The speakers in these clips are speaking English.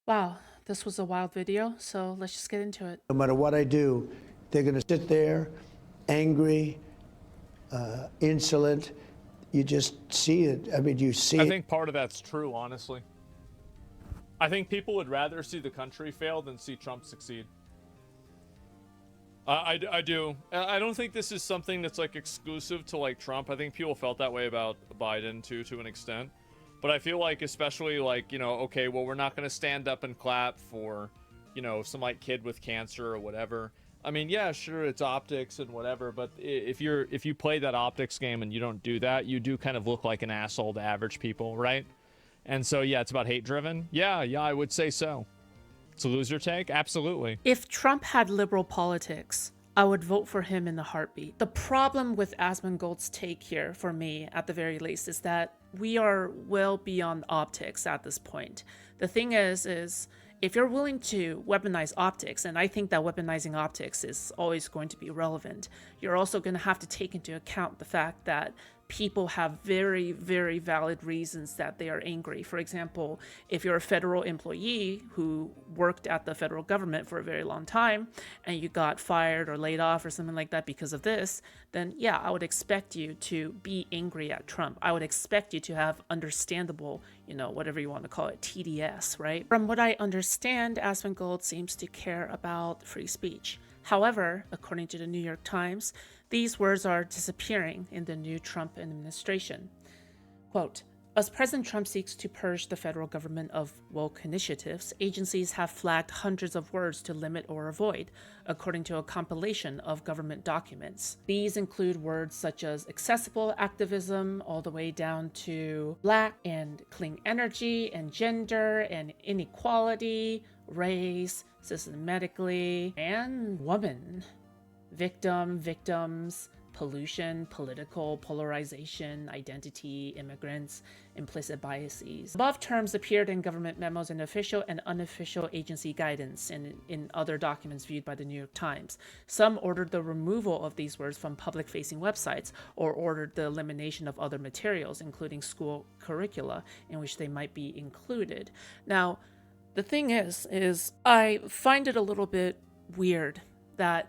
Wow, this was a wild video, so let's just get into it. No matter what I do, they're going to sit there angry, insolent. You just see it. I mean, you see I it. think part of that's true, honestly. I think people would rather see the country fail than see Trump succeed. I do. I don't think this is something that's like exclusive to like Trump. I think people felt that way about Biden too, to an extent. But I feel like, especially like, you know, okay, well, we're not going to stand up and clap for, you know, some like kid with cancer or whatever. I mean, yeah, sure, it's optics and whatever, but if you play that optics game and you don't do that, you do kind of look like an asshole to average people, right? And so, yeah, it's about hate driven. Yeah, I would say so. It's a loser take? Absolutely. If Trump had liberal politics, I would vote for him in a heartbeat. The problem with Asmongold's take here, for me, at the very least, is that we are well beyond optics at this point. The thing is if you're willing to weaponize optics, and I think that weaponizing optics is always going to be relevant, you're also going to have to take into account the fact that people have very, very valid reasons that they are angry. For example, if you're a federal employee who worked at the federal government for a very long time and you got fired or laid off or something like that because of this, then yeah, I would expect you to be angry at Trump. I would expect you to have understandable, you know, whatever you want to call it, TDS, right? From what I understand, Asmongold seems to care about free speech. However, according to the New York Times, these words are disappearing in the new Trump administration. Quote, as President Trump seeks to purge the federal government of woke initiatives, agencies have flagged hundreds of words to limit or avoid, according to a compilation of government documents. These include words such as accessible activism, all the way down to black and clean energy and gender and inequality, race, systematically, and woman. Victim, victims, pollution, political polarization, identity, immigrants, implicit biases. Above terms appeared in government memos and official and unofficial agency guidance and in other documents viewed by the New York Times. Some ordered the removal of these words from public-facing websites or ordered the elimination of other materials, including school curricula, in which they might be included. Now, the thing is I find it a little bit weird that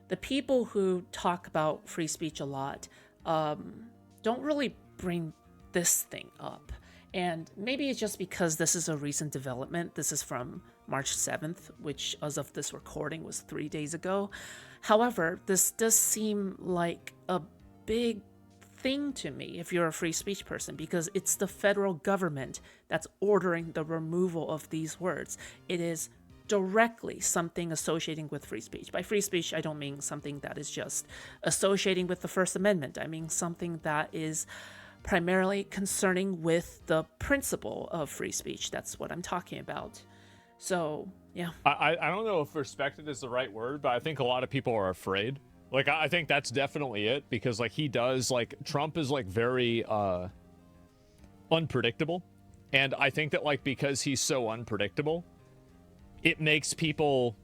the people who talk about free speech a lot don't really bring this thing up. And maybe it's just because this is a recent development. This is from March 7th, which as of this recording was 3 days ago. However, this does seem like a big thing to me if you're a free speech person, because it's the federal government that's ordering the removal of these words. It is directly something associating with free speech. By free speech, I don't mean something that is just associating with the First Amendment. I mean something that is primarily concerning with the principle of free speech. That's what I'm talking about. So, yeah. I don't know if respected is the right word, but I think a lot of people are afraid. Like, I think that's definitely it, because like he does, like Trump is like very unpredictable. And I think that like because he's so unpredictable, it makes people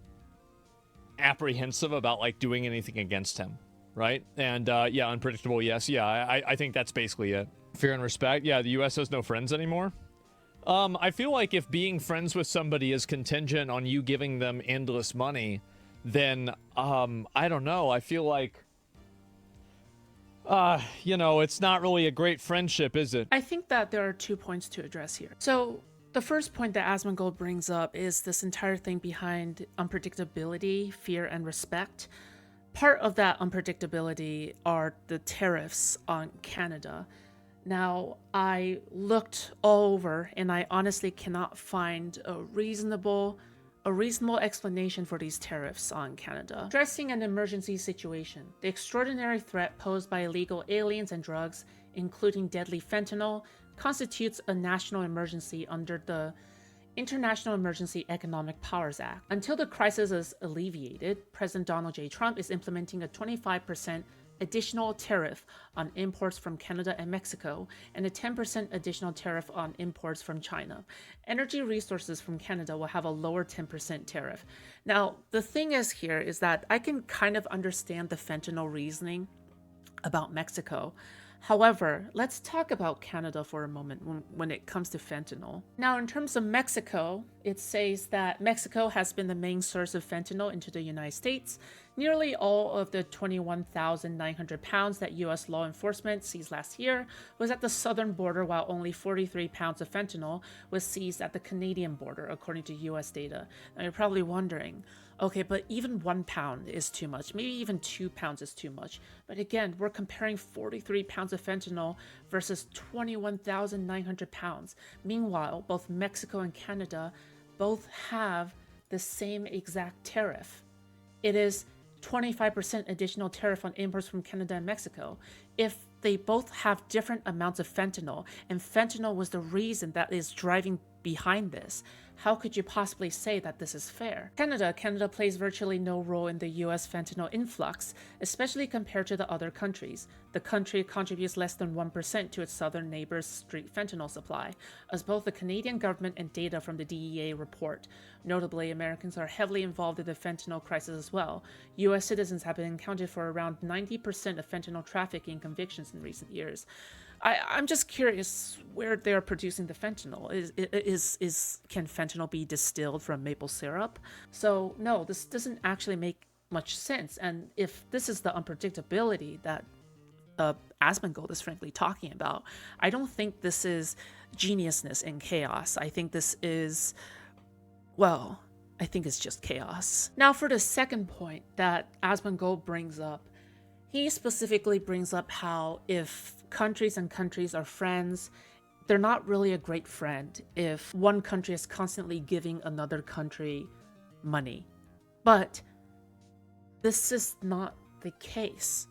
apprehensive about like doing anything against him, right? And yeah, unpredictable, yes. Yeah, I think that's basically it. Fear and respect. Yeah, the U.S. has no friends anymore. I feel like if being friends with somebody is contingent on you giving them endless money, then I don't know. I feel like, you know, it's not really a great friendship, is it? I think that there are 2 points to address here. So the first point that Asmongold brings up is this entire thing behind unpredictability, fear, and respect. Part of that unpredictability are the tariffs on Canada. Now, I looked all over and I honestly cannot find a reasonable explanation for these tariffs on Canada. Addressing an emergency situation, the extraordinary threat posed by illegal aliens and drugs, including deadly fentanyl, constitutes a national emergency under the International Emergency Economic Powers Act. Until the crisis is alleviated, President Donald J. Trump is implementing a 25% additional tariff on imports from Canada and Mexico, and a 10% additional tariff on imports from China. Energy resources from Canada will have a lower 10% tariff. Now, the thing is here is that I can kind of understand the fentanyl reasoning about Mexico. However, let's talk about Canada for a moment when it comes to fentanyl. Now, in terms of Mexico, it says that Mexico has been the main source of fentanyl into the United States. Nearly all of the 21,900 pounds that U.S. law enforcement seized last year was at the southern border, while only 43 pounds of fentanyl was seized at the Canadian border, according to U.S. data. Now you're probably wondering, okay, but even 1 pound is too much. Maybe even 2 pounds is too much. But again, we're comparing 43 pounds of fentanyl versus 21,900 pounds. Meanwhile, both Mexico and Canada both have the same exact tariff. It is 25% additional tariff on imports from Canada and Mexico. If they both have different amounts of fentanyl, and fentanyl was the reason that is driving behind this, how could you possibly say that this is fair? Canada plays virtually no role in the US fentanyl influx, especially compared to the other countries. The country contributes less than 1% to its southern neighbor's street fentanyl supply, as both the Canadian government and data from the DEA report. Notably, Americans are heavily involved in the fentanyl crisis as well. US citizens have been accounted for around 90% of fentanyl trafficking convictions in recent years. I'm just curious where they're producing the fentanyl. Can fentanyl be distilled from maple syrup? So no, this doesn't actually make much sense. And if this is the unpredictability that Asmongold is frankly talking about, I don't think this is geniusness in chaos. I think this is, well, I think it's just chaos. Now for the second point that Asmongold brings up, he specifically brings up how if countries and countries are friends, they're not really a great friend if one country is constantly giving another country money. But this is not the case.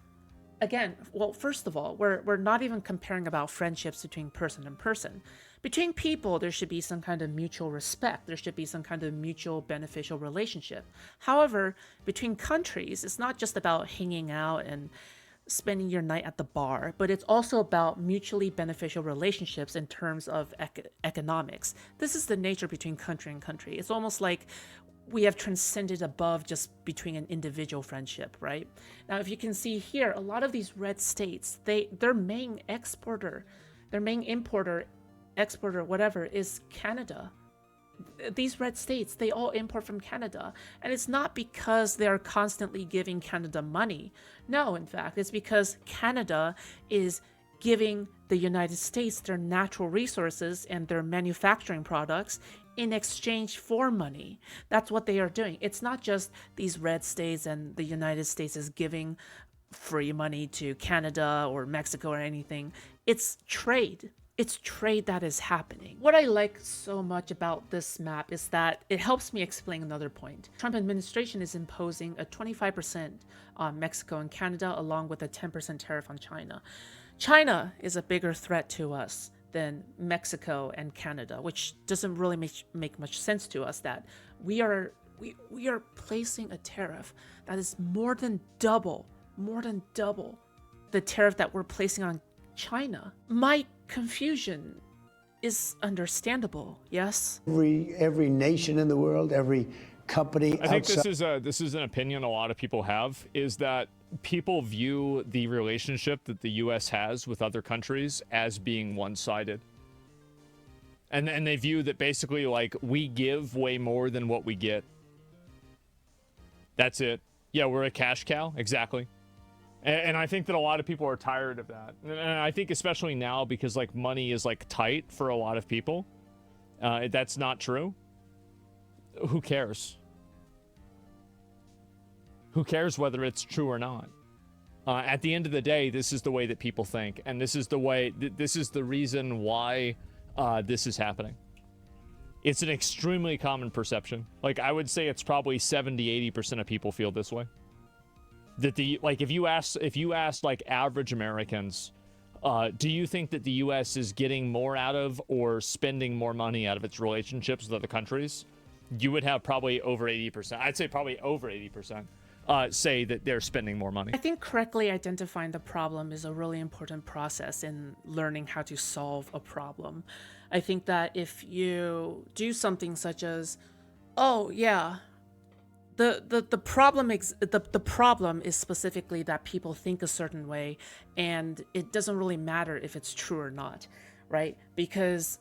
Again, well, first of all, we're not even comparing about friendships between person and person. Between people, there should be some kind of mutual respect. There should be some kind of mutual beneficial relationship. However, between countries, it's not just about hanging out and spending your night at the bar, but it's also about mutually beneficial relationships in terms of economics. This is the nature between country and country. It's almost like we have transcended above just between an individual friendship, right? Now, if you can see here, a lot of these red states, their main exporter, their main importer, exporter, whatever, is Canada. These red states, they all import from Canada. And it's not because they're constantly giving Canada money. No, in fact, it's because Canada is giving the United States their natural resources and their manufacturing products in exchange for money. That's what they are doing. It's not just these red states and the United States is giving free money to Canada or Mexico or anything. It's trade. It's trade that is happening. What I like so much about this map is that it helps me explain another point. Trump administration is imposing a 25% on Mexico and Canada, along with a 10% tariff on China. China is a bigger threat to us than Mexico and Canada, which doesn't really make much sense to us, that we are placing a tariff that is more than double the tariff that we're placing on China. My confusion is understandable, yes? Every nation in the world, every company I think outside. this is an opinion a lot of people have, is that people view the relationship that the US has with other countries as being one-sided. And they view that basically, like, we give way more than what we get. That's it. Yeah, we're a cash cow. Exactly. And I think that a lot of people are tired of that. And I think especially now, because, like, money is, like, tight for a lot of people. That's not true. Who cares? Who cares whether it's true or not? At the end of the day, this is the way that people think. And this is the way, this is the reason why this is happening. It's an extremely common perception. Like, I would say it's probably 70-80% of people feel this way. That if you ask like average Americans, do you think that the U.S. is getting more out of or spending more money out of its relationships with other countries? You would have probably over 80%. I'd say probably over 80% say that they're spending more money. I think correctly identifying the problem is a really important process in learning how to solve a problem. I think that if you do something such as, oh yeah, the problem is specifically that people think a certain way, and it doesn't really matter if it's true or not, right? Because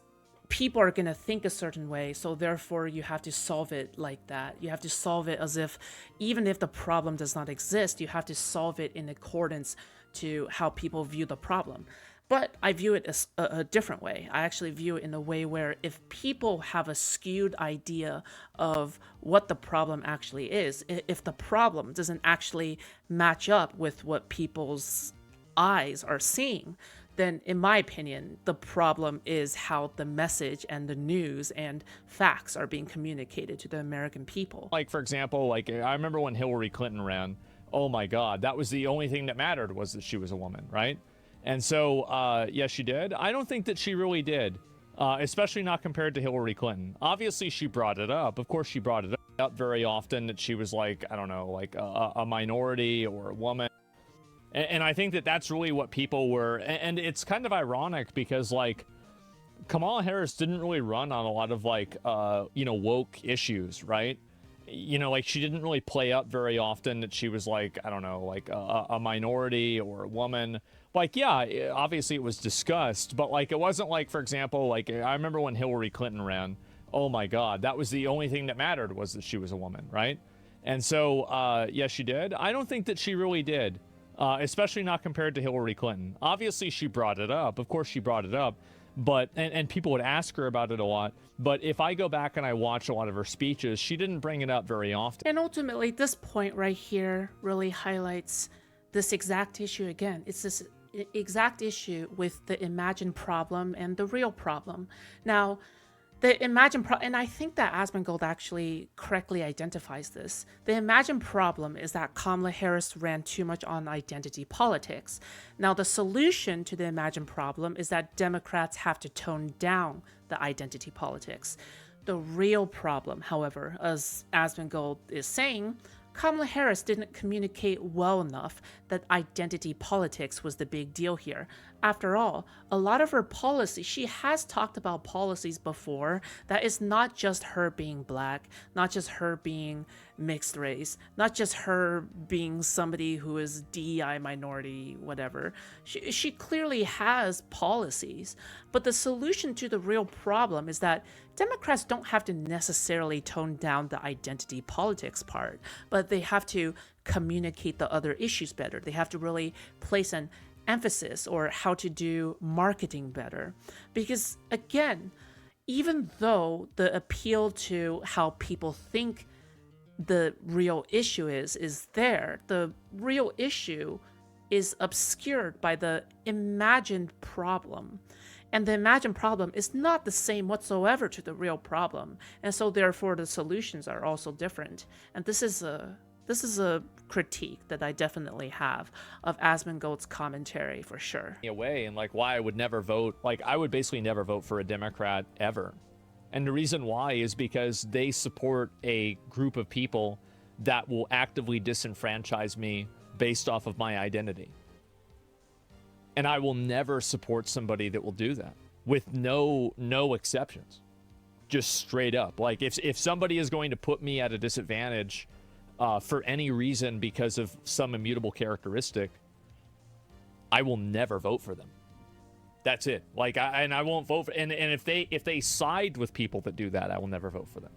people are going to think a certain way, so therefore you have to solve it like that. You have to solve it as if, even if the problem does not exist, you have to solve it in accordance to how people view the problem. But I view it as a different way. I actually view it in a way where if people have a skewed idea of what the problem actually is, if the problem doesn't actually match up with what people's eyes are seeing, then in my opinion, the problem is how the message and the news and facts are being communicated to the American people. Like, for example, like I remember when Hillary Clinton ran, oh my God, that was the only thing that mattered was that she was a woman, right? And so, yes, she did. I don't think that she really did, especially not compared to Hillary Clinton. Obviously, she brought it up. Of course, she brought it up very often that she was like, I don't know, like a minority or a woman. And I think that that's really what people were. And it's kind of ironic because, like, Kamala Harris didn't really run on a lot of, like, woke issues, right? Like, she didn't really play up very often that she was, like, I don't know, like a minority or a woman. Like, yeah, obviously it was discussed, but, like, it wasn't like, for example, like, I remember when Hillary Clinton ran, oh my God, that was the only thing that mattered was that she was a woman, right? And so, yes, she did. I don't think that she really did, especially not compared to Hillary Clinton. Obviously, she brought it up. Of course, she brought it up, but, and people would ask her about it a lot. But if I go back and I watch a lot of her speeches, she didn't bring it up very often. And ultimately, this point right here really highlights this exact issue again. It's this exact issue with the imagined problem and the real problem. Now, the imagined problem, and I think that Asmongold actually correctly identifies this. The imagined problem is that Kamala Harris ran too much on identity politics. Now, the solution to the imagined problem is that Democrats have to tone down the identity politics. The real problem, however, as Asmongold is saying, Kamala Harris didn't communicate well enough that identity politics was the big deal here. After all, a lot of her policies, she has talked about policies before that is not just her being black, not just her being mixed race, not just her being somebody who is DEI minority, whatever. She clearly has policies, but the solution to the real problem is that Democrats don't have to necessarily tone down the identity politics part, but they have to communicate the other issues better. They have to really place an emphasis or how to do marketing better. Because again, even though the appeal to how people think the real issue is there, the real issue is obscured by the imagined problem. And the imagined problem is not the same whatsoever to the real problem. And so therefore the solutions are also different. And this is a critique that I definitely have of Asmongold's commentary for sure. Away and like why I would never vote, like I would basically never vote for a Democrat ever. And the reason why is because they support a group of people that will actively disenfranchise me based off of my identity. And I will never support somebody that will do that with no exceptions. Just straight up. Like if somebody is going to put me at a disadvantage for any reason because of some immutable characteristic, I will never vote for them. That's it. Like I won't vote for, and if they side with people that do that, I will never vote for them.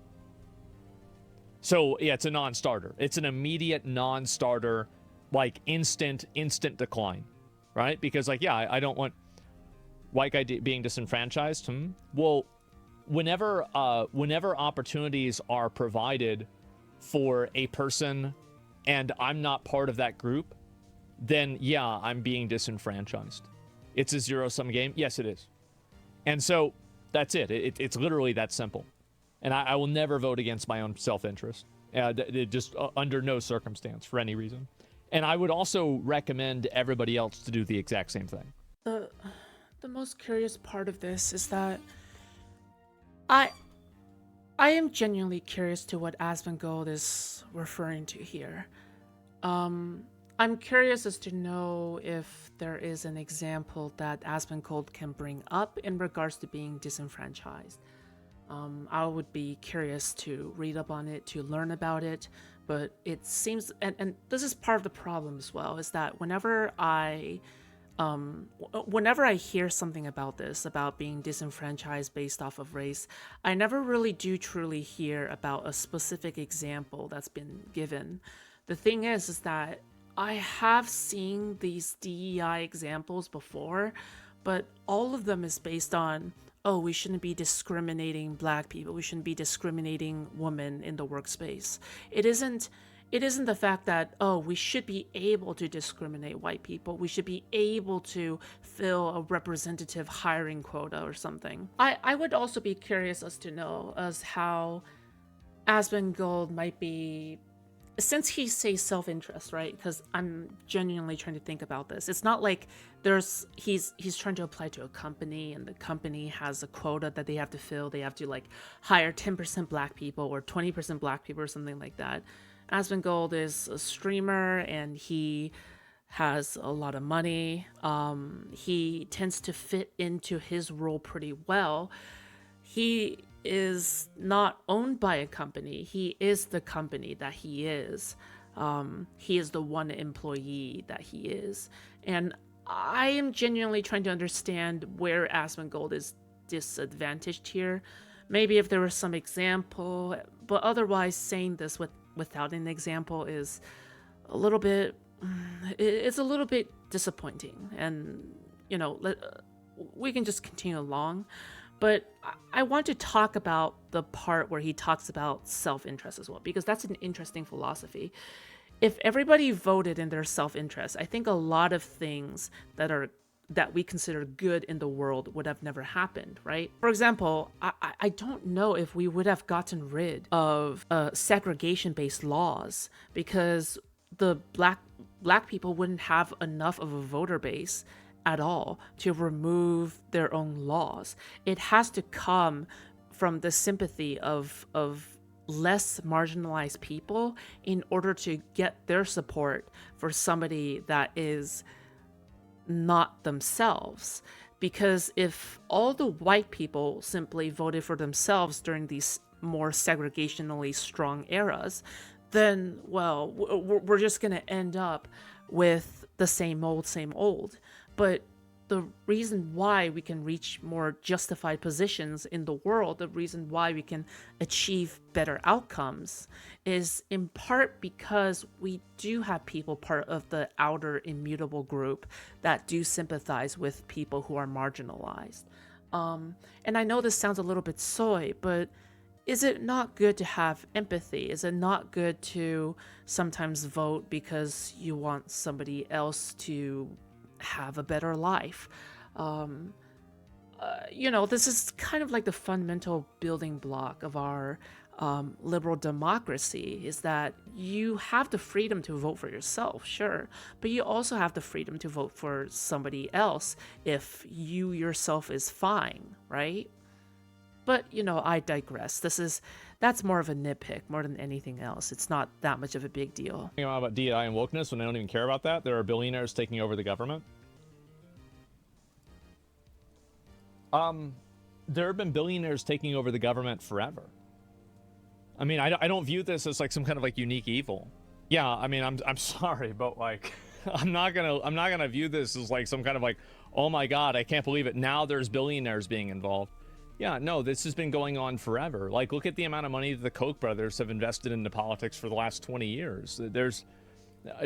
So yeah, it's a non-starter. It's an immediate non-starter, like instant decline, right? Because like, yeah, I don't want white guy being disenfranchised. Well, whenever opportunities are provided for a person and I'm not part of that group, then yeah, I'm being disenfranchised. It's a zero-sum game. Yes, it is. And so that's it. It's literally that simple. And I will never vote against my own self-interest. Just under no circumstance for any reason. And I would also recommend everybody else to do the exact same thing. The most curious part of this is that I am genuinely curious to what Asmongold is referring to here. I'm curious as to know if there is an example that Asmongold can bring up in regards to being disenfranchised. I would be curious to read up on it, to learn about it, but it seems, and this is part of the problem as well, is that whenever I whenever I hear something about this, about being disenfranchised based off of race, I never really do truly hear about a specific example that's been given. The thing is that I have seen these DEI examples before, but all of them is based on, oh, we shouldn't be discriminating black people, we shouldn't be discriminating women in the workspace. It isn't the fact that, oh, we should be able to discriminate white people, we should be able to fill a representative hiring quota or something. I would also be curious as to know as how Asmongold might be, since he says self-interest, right? Because I'm genuinely trying to think about this. It's not like he's trying to apply to a company and the company has a quota that they have to fill. They have to like hire 10% black people or 20% black people or something like that. Asmongold is a streamer and he has a lot of money. He tends to fit into his role pretty well. He is not owned by a company. He is the company that he is. He is the one employee that he is. And I am genuinely trying to understand where Asmongold is disadvantaged here. Maybe if there was some example, but otherwise saying this without an example is a little bit, it's a little bit disappointing. And, we can just continue along. But I want to talk about the part where he talks about self-interest as well, because that's an interesting philosophy. If everybody voted in their self-interest, I think a lot of things that we consider good in the world would have never happened, right? For example, I don't know if we would have gotten rid of segregation-based laws because the black people wouldn't have enough of a voter base at all to remove their own laws. It has to come from the sympathy of less marginalized people in order to get their support for somebody that is not themselves. Because if all the white people simply voted for themselves during these more segregationally strong eras, then, well, we're just going to end up with the same old. But the reason why we can reach more justified positions in the world, the reason why we can achieve better outcomes is in part because we do have people part of the outer immutable group that do sympathize with people who are marginalized. And I know this sounds a little bit soy, but is it not good to have empathy? Is it not good to sometimes vote because you want somebody else to have a better life? This is kind of like the fundamental building block of our liberal democracy, is that you have the freedom to vote for yourself, sure, but you also have the freedom to vote for somebody else if you yourself is fine, right? But, I digress. That's more of a nitpick more than anything else. It's not that much of a big deal. About DEI and wokeness when they don't even care about that. There are billionaires taking over the government. There have been billionaires taking over the government forever. I mean, I don't view this as like some kind of like unique evil. Yeah, I mean, I'm sorry, but like, I'm not gonna view this as like some kind of like, oh my God, I can't believe it. Now there's billionaires being involved. Yeah, no, this has been going on forever. Like, look at the amount of money that the Koch brothers have invested into politics for the last 20 years. There's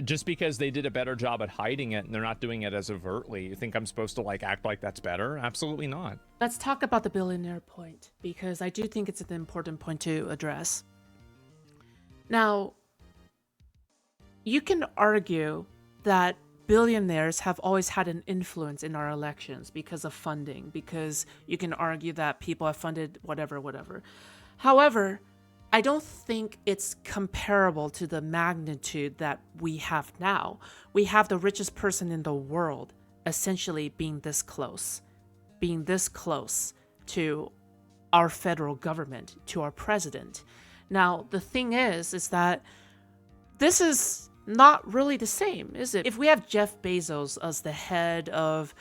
just because they did a better job at hiding it and they're not doing it as overtly, you think I'm supposed to like act like that's better? Absolutely not. Let's talk about the billionaire point, because I do think it's an important point to address. Now, you can argue that billionaires have always had an influence in our elections because of funding, because you can argue that people have funded whatever. However, I don't think it's comparable to the magnitude that we have now. We have the richest person in the world essentially being this close to our federal government, to our president. Now, the thing is that this is not really the same, is it? If we have Jeff Bezos as the head of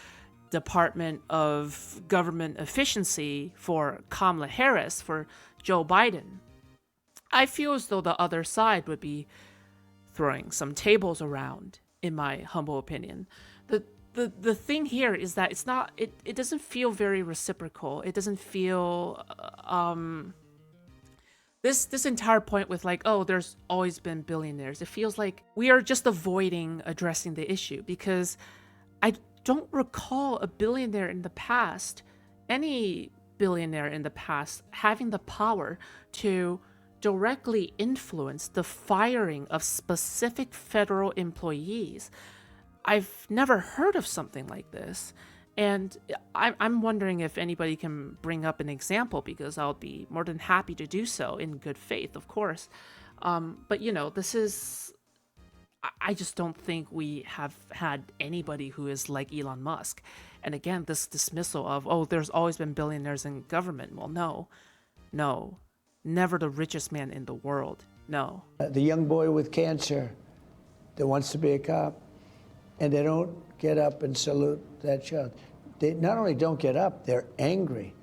Department of Government Efficiency for Kamala Harris, for Joe Biden, I feel as though the other side would be throwing some tables around, in my humble opinion. the thing here is that it's not, it doesn't feel very reciprocal. It doesn't feel this entire point with like, oh, there's always been billionaires. It feels like we are just avoiding addressing the issue, because I don't recall a billionaire in the past, any billionaire in the past, having the power to directly influence the firing of specific federal employees. I've never heard of something like this. And I'm wondering if anybody can bring up an example, because I'll be more than happy to do so in good faith, of course. But, you know, this is... I just don't think we have had anybody who is like Elon Musk. And again, this dismissal of, oh, there's always been billionaires in government. Well, no. Never the richest man in the world. No. The young boy with cancer that wants to be a cop, and they don't get up and salute that child. They not only don't get up, they're angry.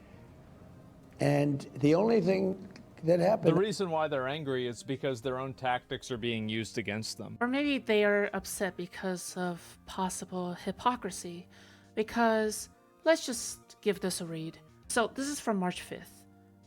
And the only thing that happened... The reason why they're angry is because their own tactics are being used against them. Or maybe they are upset because of possible hypocrisy. Because, let's just give this a read. So, this is from March 5th.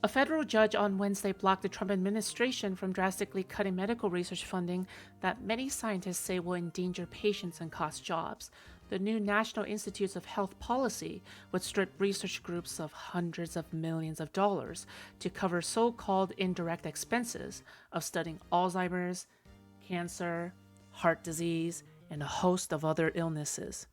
A federal judge on Wednesday blocked the Trump administration from drastically cutting medical research funding that many scientists say will endanger patients and cost jobs. The new National Institutes of Health policy would strip research groups of hundreds of millions of dollars to cover so-called indirect expenses of studying Alzheimer's, cancer, heart disease, and a host of other illnesses.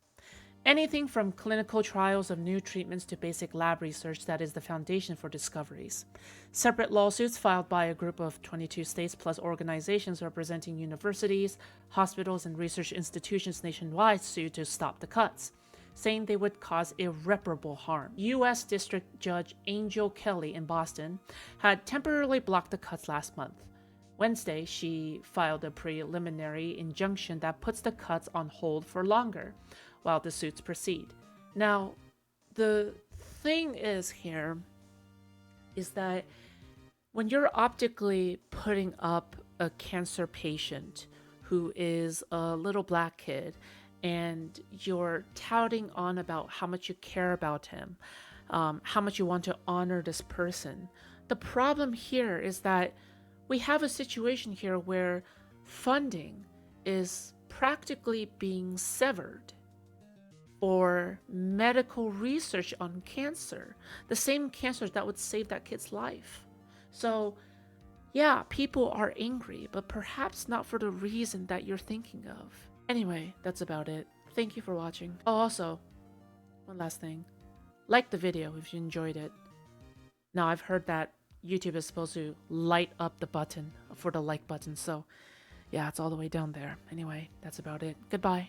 Anything from clinical trials of new treatments to basic lab research that is the foundation for discoveries. Separate lawsuits filed by a group of 22 states plus organizations representing universities, hospitals, and research institutions nationwide sued to stop the cuts, saying they would cause irreparable harm. U.S. District Judge Angel Kelly in Boston had temporarily blocked the cuts last month. Wednesday, she filed a preliminary injunction that puts the cuts on hold for longer, while the suits proceed. Now, the thing is here is that when you're optically putting up a cancer patient who is a little black kid, and you're touting on about how much you care about him, how much you want to honor this person, the problem here is that we have a situation here where funding is practically being severed for medical research on cancer, the same cancer that would save that kid's life. So, yeah, people are angry, but perhaps not for the reason that you're thinking of. Anyway, that's about it. Thank you for watching. Oh, also, one last thing. Like the video if you enjoyed it. Now, I've heard that YouTube is supposed to light up the button for the like button, so yeah, it's all the way down there. Anyway, that's about it. Goodbye.